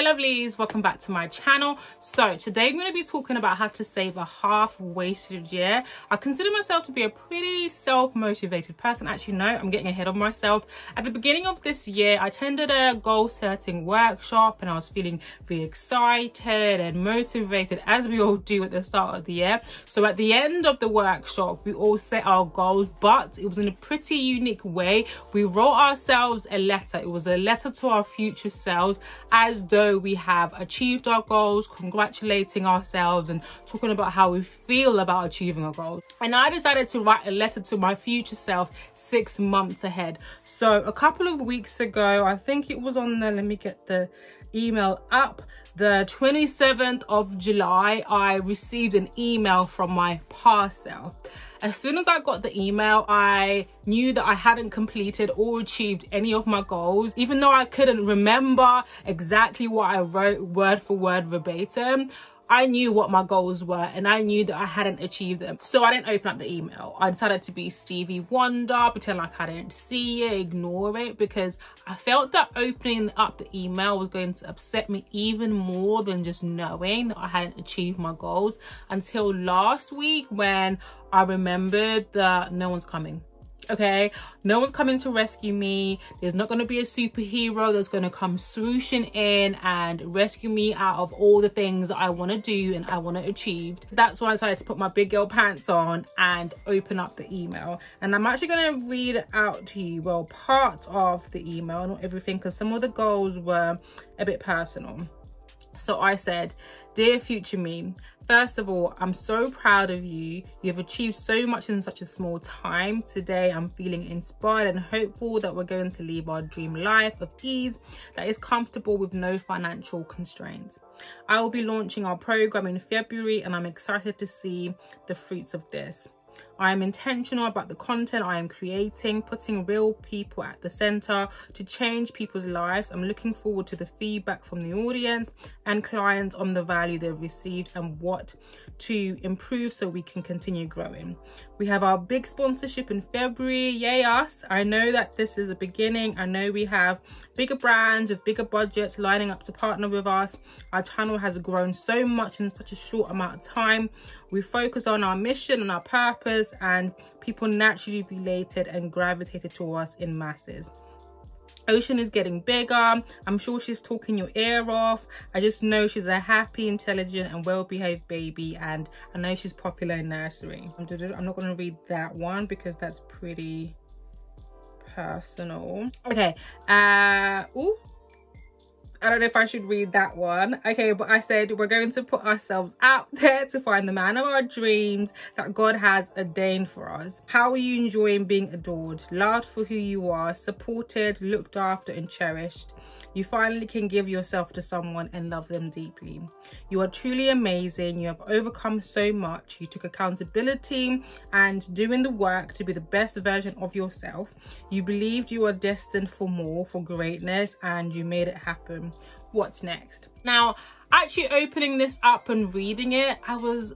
lovelies, welcome back to my channel. So today I'm going to be talking about how to save a half-wasted year. I consider myself to be a pretty self-motivated person. Actually, no, I'm getting ahead of myself. At the beginning of this year, I attended a goal setting workshop and I was feeling very excited and motivated, as we all do at the start of the year. So at the end of the workshop, we all set our goals, but it was in a pretty unique way. We wrote ourselves a letter. It was a letter to our future selves, as though we have achieved our goals, congratulating ourselves and talking about how we feel about achieving our goals. And I decided to write a letter to my future self 6 months ahead. So a couple of weeks ago, I think it was on the, let me get the email up, the 27th of July, I received an email from my past self. As soon as I got the email, I knew that I hadn't completed or achieved any of my goals. Even though I couldn't remember exactly what I wrote word for word verbatim, I knew what my goals were and I knew that I hadn't achieved them. So I didn't open up the email. I decided to be Stevie Wonder, pretend like I didn't see it, ignore it, because I felt that opening up the email was going to upset me even more than just knowing that I hadn't achieved my goals, until last week when I remembered that no one's coming. Okay, no one's coming to rescue me. There's not going to be a superhero that's going to come swooshing in and rescue me out of all the things that I want to do and I want to achieve. That's why I decided to put my big girl pants on and open up the email. And I'm actually going to read it out to you, well, part of the email, not everything, because some of the goals were a bit personal. So I said, "Dear future me, first of all, I'm so proud of you. You have achieved so much in such a small time. Today, I'm feeling inspired and hopeful that we're going to live our dream life of ease that is comfortable with no financial constraints. I will be launching our program in February and I'm excited to see the fruits of this. I am intentional about the content I am creating, putting real people at the center to change people's lives. I'm looking forward to the feedback from the audience and clients on the value they've received and what to improve so we can continue growing. We have our big sponsorship in February. Yay us. I know that this is the beginning. I know we have bigger brands with bigger budgets lining up to partner with us. Our channel has grown so much in such a short amount of time. We focus on our mission and our purpose, and people naturally related and gravitated to us in masses. Ocean is getting bigger. I'm sure she's talking your ear off. I just know she's a happy, intelligent and well-behaved baby, and I know she's popular in nursery." I'm not going to read that one because that's pretty personal. Okay, ooh, I don't know if I should read that one. Okay, but I said we're going to put ourselves out there to find the man of our dreams that God has ordained for us. How are you enjoying being adored, loved for who you are, supported, looked after and cherished? You finally can give yourself to someone and love them deeply. You are truly amazing. You have overcome so much. You took accountability and doing the work to be the best version of yourself. You believed you are destined for more, for greatness, and you made it happen. What's next? Now, actually opening this up and reading it, I was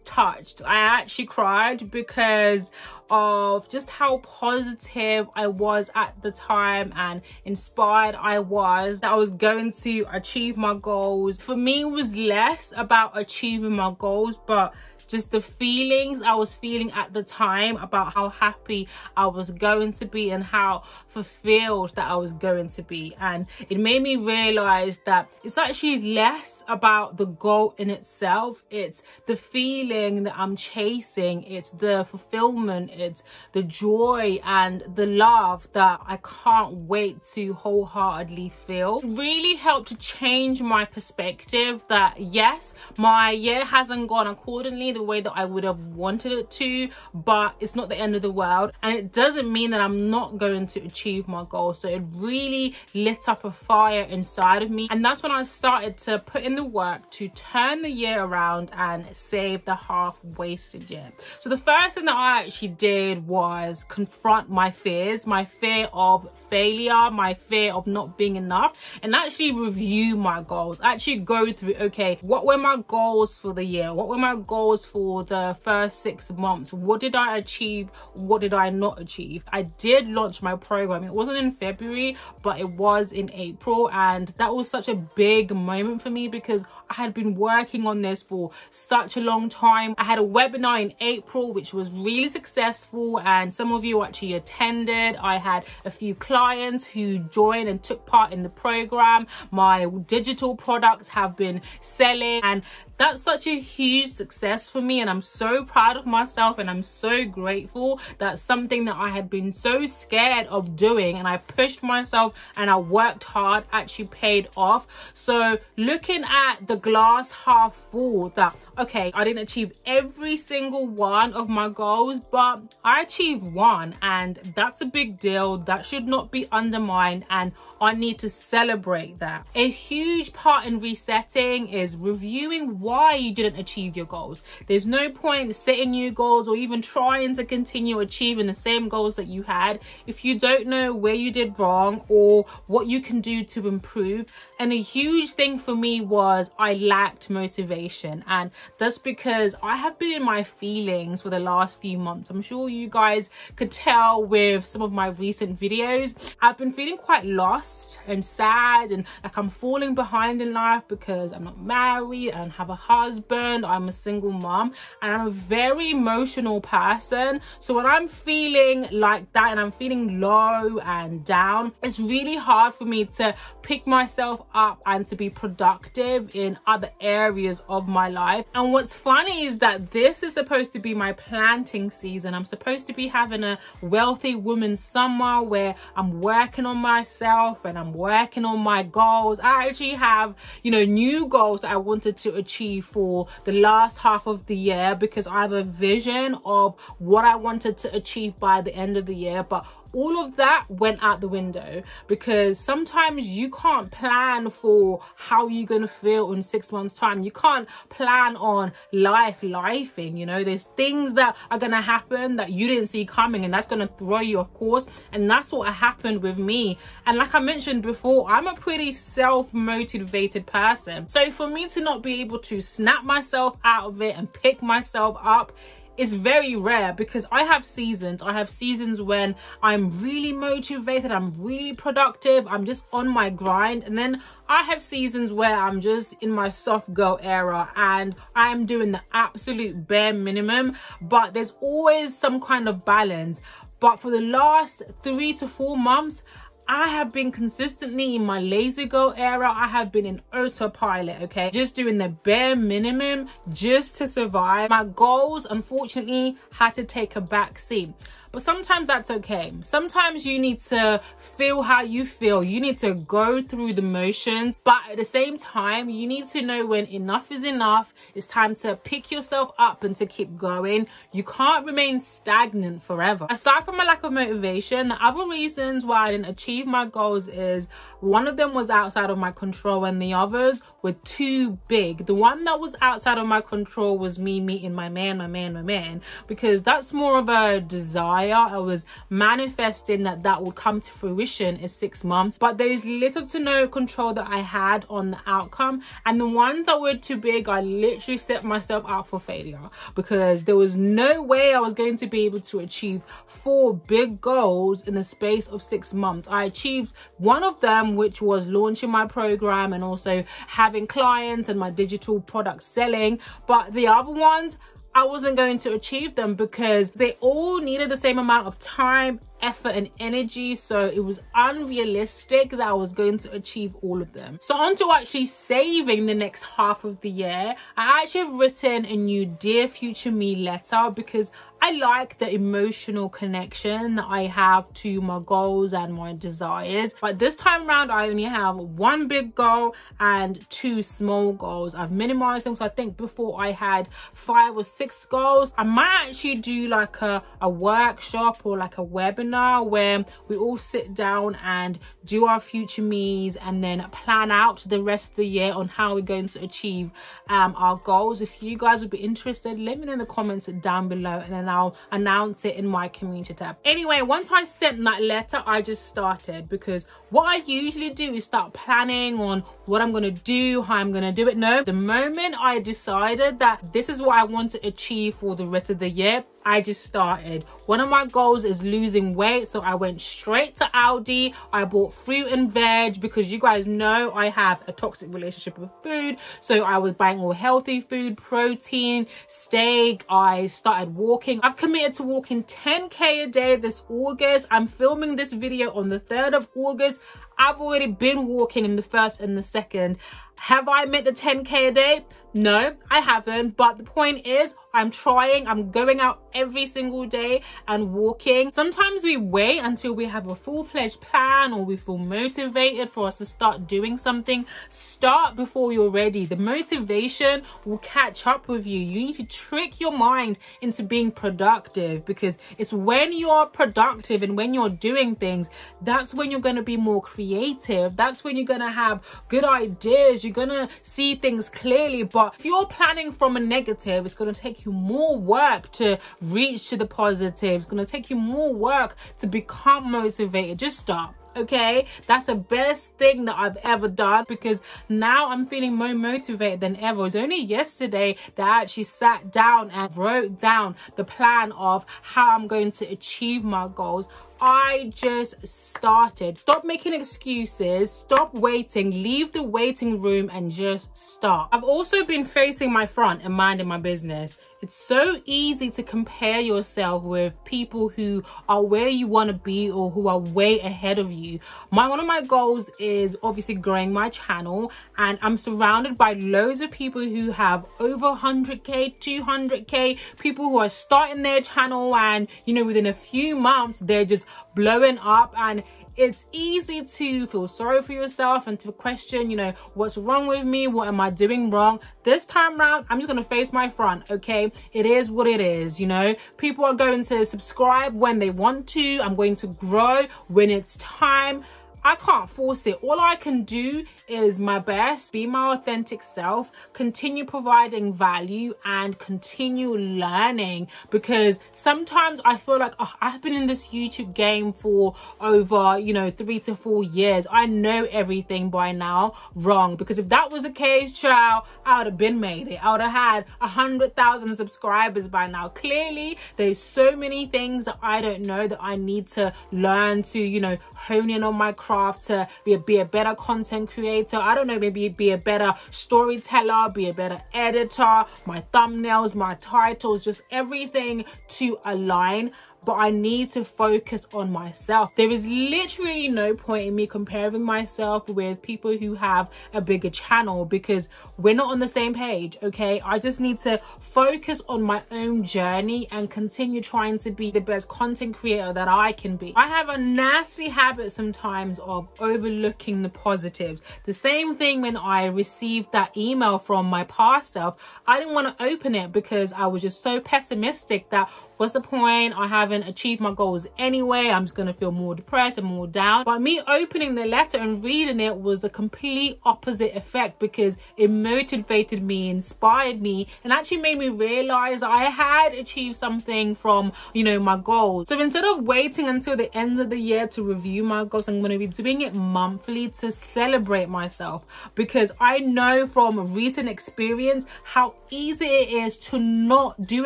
touched. I actually cried because of just how positive I was at the time and inspired I was that I was going to achieve my goals. For me, it was less about achieving my goals, but just the feelings I was feeling at the time about how happy I was going to be and how fulfilled that I was going to be. And it made me realize that it's actually less about the goal in itself. It's the feeling that I'm chasing. It's the fulfillment. It's the joy and the love that I can't wait to wholeheartedly feel. It really helped to change my perspective that yes, my year hasn't gone accordingly the way that I would have wanted it to, but it's not the end of the world, and it doesn't mean that I'm not going to achieve my goals. So it really lit up a fire inside of me, and that's when I started to put in the work to turn the year around and save the half-wasted year. So the first thing that I actually did was confront my fears, my fear of failure, my fear of not being enough, and actually review my goals. Actually go through, okay, what were my goals for the year? What were my goals for the first 6 months. What did I achieve? What did I not achieve? I did launch my program. It wasn't in February, but it was in April, and that was such a big moment for me because I had been working on this for such a long time. I had a webinar in April which was really successful, and some of you actually attended. I had a few clients who joined and took part in the program. My digital products have been selling, and that's such a huge success for me, and I'm so proud of myself, and I'm so grateful that something that I had been so scared of doing and I pushed myself and I worked hard actually paid off. So looking at the glass half full, that okay, I didn't achieve every single one of my goals, but I achieved one, and that's a big deal. That should not be undermined, and I need to celebrate that. A huge part in resetting is reviewing why you didn't achieve your goals. There's no point setting new goals or even trying to continue achieving the same goals that you had if you don't know where you did wrong or what you can do to improve. And a huge thing for me was I lacked motivation, and that's because I have been in my feelings for the last few months. I'm sure you guys could tell with some of my recent videos. I've been feeling quite lost and sad, and like I'm falling behind in life because I'm not married, I don't have a husband, I'm a single mom, and I'm a very emotional person. So when I'm feeling like that and I'm feeling low and down, it's really hard for me to pick myself up and to be productive in other areas of my life. And what's funny is that this is supposed to be my planting season. I'm supposed to be having a wealthy woman summer where I'm working on myself and I'm working on my goals. I actually have, you know, new goals that I wanted to achieve for the last half of the year because I have a vision of what I wanted to achieve by the end of the year. But all of that went out the window because sometimes you can't plan for how you're going to feel in 6 months time. You can't plan on lifing, you know. There's things that are going to happen that you didn't see coming, and that's going to throw you off course. And that's what happened with me. And like I mentioned before, I'm a pretty self-motivated person. So for me to not be able to snap myself out of it and pick myself up, it's very rare because I have seasons. I have seasons when I'm really motivated, I'm really productive, I'm just on my grind. And then I have seasons where I'm just in my soft girl era and I'm doing the absolute bare minimum, but there's always some kind of balance. But for the last 3 to 4 months, I have been consistently in my lazy girl era. I have been in autopilot, okay? Just doing the bare minimum just to survive. My goals, unfortunately, had to take a back seat. But sometimes that's okay. Sometimes you need to feel how you feel. You need to go through the motions. But at the same time, you need to know when enough is enough. It's time to pick yourself up and to keep going. You can't remain stagnant forever. Aside from my lack of motivation, the other reasons why I didn't achieve my goals is one of them was outside of my control and the others were too big. The one that was outside of my control was me meeting my man, because that's more of a desire. I was manifesting that would come to fruition in 6 months, but there's little to no control that I had on the outcome. And the ones that were too big, I literally set myself up for failure because there was no way I was going to be able to achieve 4 big goals in the space of 6 months. I achieved one of them, which was launching my program and also having clients and my digital product selling, but the other ones, I wasn't going to achieve them because they all needed the same amount of time, effort and energy, so it was unrealistic that I was going to achieve all of them. So on to actually saving the next half of the year, I actually have written a new Dear Future Me letter because I like the emotional connection that I have to my goals and my desires. But this time around, I only have 1 big goal and 2 small goals. I've minimized them. So I think before I had 5 or 6 goals. I might actually do like a workshop or like a webinar where we all sit down and do our future me's and then plan out the rest of the year on how we're going to achieve our goals. If you guys would be interested, let me know in the comments down below, and then and I'll announce it in my community tab. Anyway, once I sent that letter, I just started, because what I usually do is start planning on what I'm going to do, how I'm going to do it. No, the moment I decided that this is what I want to achieve for the rest of the year, I just started. One of my goals is losing weight, so I went straight to Aldi. I bought fruit and veg, because you guys know I have a toxic relationship with food, so I was buying all healthy food, protein, steak. I started walking. I've committed to walking 10k a day this August. I'm filming this video on the 3rd of August. I've already been walking in the 1st and the 2nd. Have I met the 10k a day? No, I haven't. But the point is, I'm trying. I'm going out every single day and walking. Sometimes we wait until we have a full-fledged plan or we feel motivated for us to start doing something. Start before you're ready. The motivation will catch up with you. You need to trick your mind into being productive, because it's when you're productive and when you're doing things, that's when you're going to be more creative. That's when you're going to have good ideas. You're going to see things clearly. But if you're planning from a negative, it's going to take you more work to reach to the positive. It's going to take you more work to become motivated. Just start. Okay, that's the best thing that I've ever done, because now I'm feeling more motivated than ever. It was only yesterday that I actually sat down and wrote down the plan of how I'm going to achieve my goals. I just started. Stop making excuses, stop waiting, leave the waiting room and just start. I've also been facing my front and minding my business. It's so easy to compare yourself with people who are where you want to be or who are way ahead of you. One of my goals is obviously growing my channel, and I'm surrounded by loads of people who have over 100k, 200k, people who are starting their channel and, you know, within a few months they're just blowing up. And it's easy to feel sorry for yourself and to question, you know, what's wrong with me? What am I doing wrong? This time around, I'm just going to face my front, okay? It is what it is, you know? People are going to subscribe when they want to. I'm going to grow when it's time. I can't force it. All I can do is my best, be my authentic self, continue providing value and continue learning, because sometimes I feel like, oh, I've been in this YouTube game for over, you know, 3 to 4 years. I know everything by now. Wrong. Because if that was the case, child, I would have been made it. I would have had 100,000 subscribers by now. Clearly, there's so many things that I don't know that I need to learn to, you know, hone in on my craft, to be a better content creator. I don't know, maybe be a better storyteller, be a better editor, my thumbnails, my titles, just everything to align. But I need to focus on myself. There is literally no point in me comparing myself with people who have a bigger channel, because we're not on the same page, okay? I just need to focus on my own journey and continue trying to be the best content creator that I can be. I have a nasty habit sometimes of overlooking the positives. The same thing when I received that email from my past self, I didn't want to open it because I was just so pessimistic that what's the point? I haven't achieved my goals anyway. I'm just going to feel more depressed and more down. But me opening the letter and reading it was a complete opposite effect, because it motivated me, inspired me, and actually made me realize I had achieved something from, you know, my goals. So instead of waiting until the end of the year to review my goals, I'm going to be doing it monthly to celebrate myself, because I know from recent experience how easy it is to not do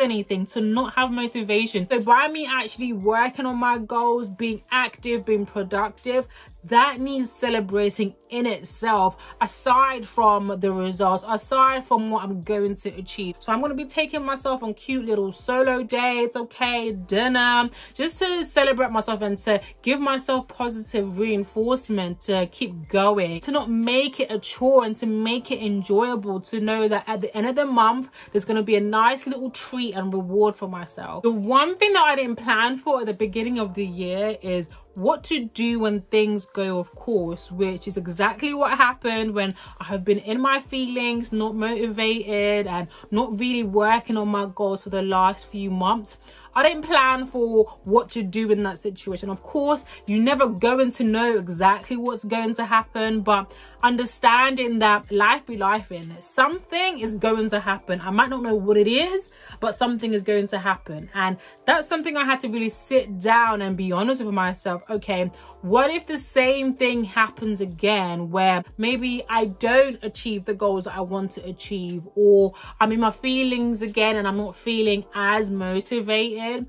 anything, to not have motivation. So by me actually working on my goals, being active, being productive, that needs celebrating in itself, aside from the results, aside from what I'm going to achieve. So I'm going to be taking myself on cute little solo dates, okay, dinner, just to celebrate myself and to give myself positive reinforcement to keep going, to not make it a chore and to make it enjoyable, to know that at the end of the month there's going to be a nice little treat and reward for myself. The one thing that I didn't plan for at the beginning of the year is what to do when things go off course, which is exactly what happened when I have been in my feelings, not motivated and not really working on my goals for the last few months. I didn't plan for what to do in that situation. Of course, you never going to know exactly what's going to happen, but understanding that life be life in. Something is going to happen. I might not know what it is, but something is going to happen. And that's something I had to really sit down and be honest with myself. Okay, what if the same thing happens again, where maybe I don't achieve the goals that I want to achieve, or I'm in my feelings again and I'm not feeling as motivated?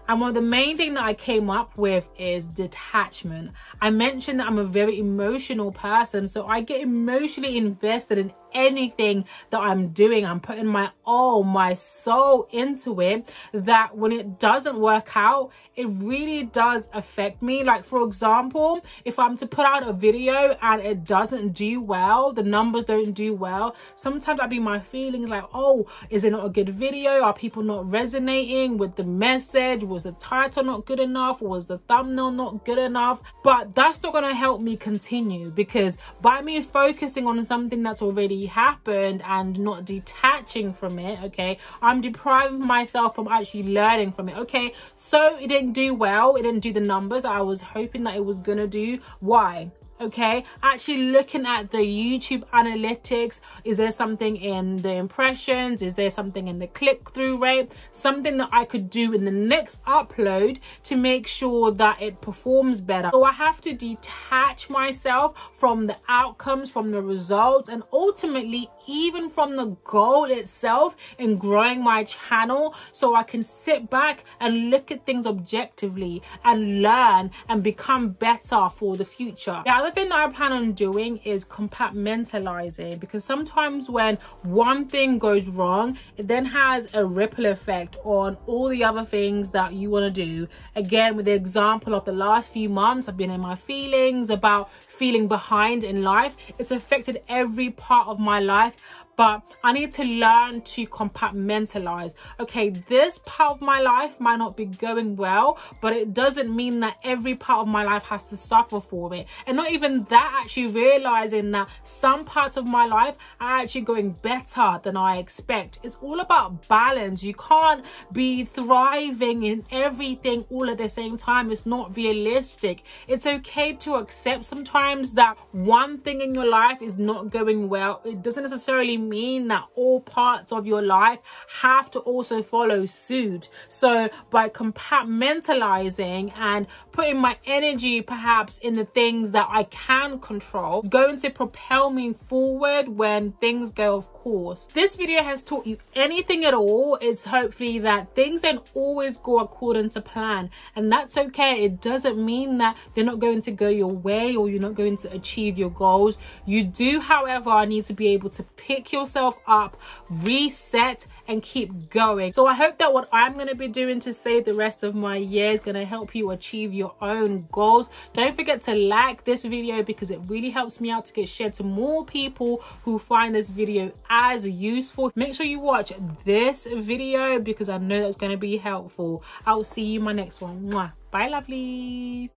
And one of the main things that I came up with is detachment. I mentioned that I'm a very emotional person, so I get emotionally invested in anything that I'm doing. I'm putting my all, my soul into it, that when it doesn't work out, it really does affect me. Like, for example, if I'm to put out a video and it doesn't do well, the numbers don't do well, sometimes I'll be my feelings like, oh, is it not a good video? Are people not resonating with the message? Was the title not good enough? Was the thumbnail not good enough? But that's not going to help me continue, because by me focusing on something that's already happened and not detaching from it, okay, I'm depriving myself from actually learning from it. Okay, so it didn't do well, it didn't do the numbers I was hoping that it was gonna do. Why? Okay, actually looking at the YouTube analytics. Is there something in the impressions? Is there something in the click-through rate? Something that I could do in the next upload to make sure that it performs better. So I have to detach myself from the outcomes, from the results, and ultimately even from the goal itself in growing my channel, so I can sit back and look at things objectively and learn and become better for the future. The other thing that I plan on doing is compartmentalizing, because sometimes when one thing goes wrong, it then has a ripple effect on all the other things that you want to do. Again, with the example of the last few months, I've been in my feelings about feeling behind in life. It's affected every part of my life, but I need to learn to compartmentalize. Okay, this part of my life might not be going well, but it doesn't mean that every part of my life has to suffer for it. And not even that, actually realizing that some parts of my life are actually going better than I expect. It's all about balance. You can't be thriving in everything all at the same time. It's not realistic. It's okay to accept sometimes that one thing in your life is not going well. It doesn't necessarily mean that all parts of your life have to also follow suit. So by compartmentalizing and putting my energy perhaps in the things that I can control, it's going to propel me forward when things go off course. This video has taught you anything at all, is hopefully that things don't always go according to plan, and that's okay. It doesn't mean that they're not going to go your way or you're not going to achieve your goals. You do, however, need to be able to pick yourself up, reset, and keep going. So I hope that what I'm going to be doing to save the rest of my year is going to help you achieve your own goals. Don't forget to like this video, because it really helps me out to get shared to more people who find this video as useful. Make sure you watch this video, because I know that's going to be helpful. I will see you in my next one. Mwah. Bye, lovelies.